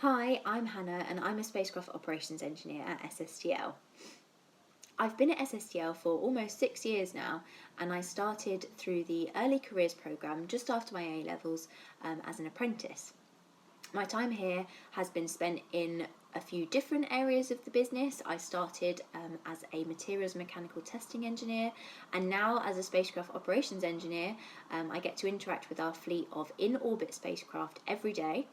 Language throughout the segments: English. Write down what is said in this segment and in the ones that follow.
Hi, I'm Hannah and I'm a Spacecraft Operations Engineer at SSTL. I've been at SSTL for almost 6 years now, and I started through the Early Careers programme just after my A-levels as an apprentice. My time here has been spent in a few different areas of the business. I started as a materials mechanical testing engineer, and now as a spacecraft operations engineer, I get to interact with our fleet of in-orbit spacecraft every day,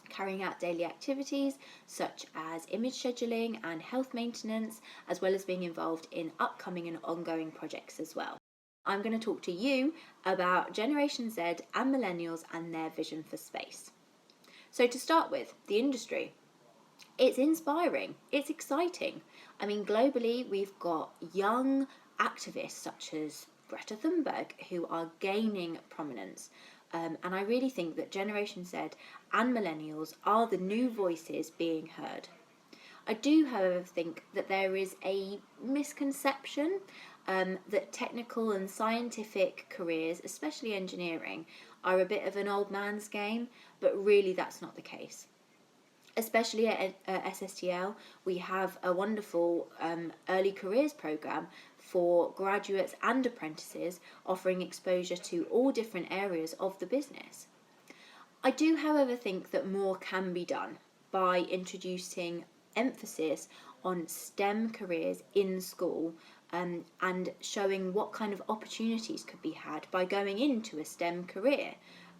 carrying out daily activities such as image scheduling and health maintenance, as well as being involved in upcoming and ongoing projects as well. I'm going to talk to you about Generation Z and Millennials and their vision for space. So to start with, the industry. It's inspiring, it's exciting. I mean, globally, we've got young activists such as Greta Thunberg who are gaining prominence. And I really think that Generation Z and Millennials are the new voices being heard. I do, however, think that there is a misconception that technical and scientific careers, especially engineering, are a bit of an old man's game, but really that's not the case. Especially at SSTL, we have a wonderful early careers programme for graduates and apprentices, offering exposure to all different areas of the business. I do, however, think that more can be done by introducing emphasis on STEM careers in school, and showing what kind of opportunities could be had by going into a STEM career.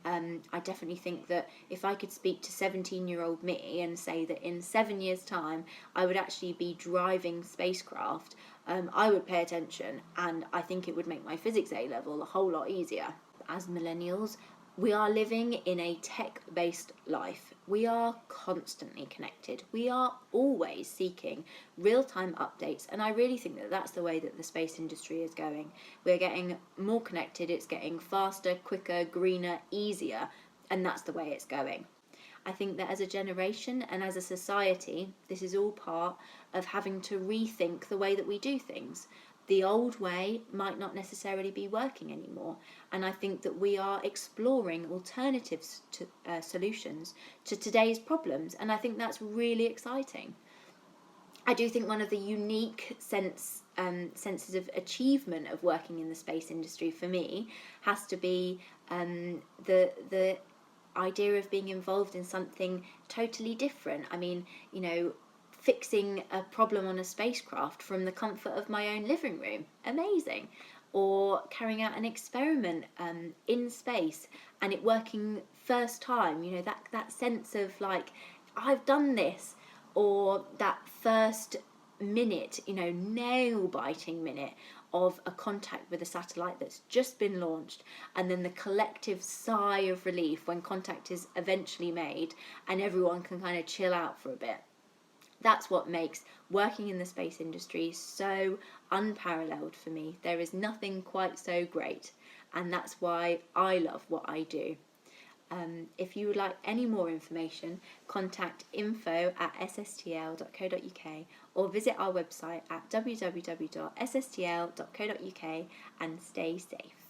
I definitely think that if I could speak to 17-year-old me and say that in 7 years' time I would actually be driving spacecraft, I would pay attention, and I think it would make my physics A-level a whole lot easier. As millennials, we are living in a tech-based life. We are constantly connected. We are always seeking real-time updates, and I really think that that's the way that the space industry is going. We're getting more connected, it's getting faster, quicker, greener, easier, and that's the way it's going. I think that as a generation and as a society, this is all part of having to rethink the way that we do things. The old way might not necessarily be working anymore, and I think that we are exploring alternatives to solutions to today's problems, and I think that's really exciting. I do think one of the unique senses of achievement of working in the space industry for me has to be the idea of being involved in something totally different. I mean, fixing a problem on a spacecraft from the comfort of my own living room, amazing. Or carrying out an experiment in space and it working first time, that sense of like, I've done this. Or that first minute, nail-biting minute of a contact with a satellite that's just been launched, and then the collective sigh of relief when contact is eventually made and everyone can kind of chill out for a bit. That's what makes working in the space industry so unparalleled for me. There is nothing quite so great, and that's why I love what I do. If you would like any more information, contact info@sstl.co.uk or visit our website at www.sstl.co.uk and stay safe.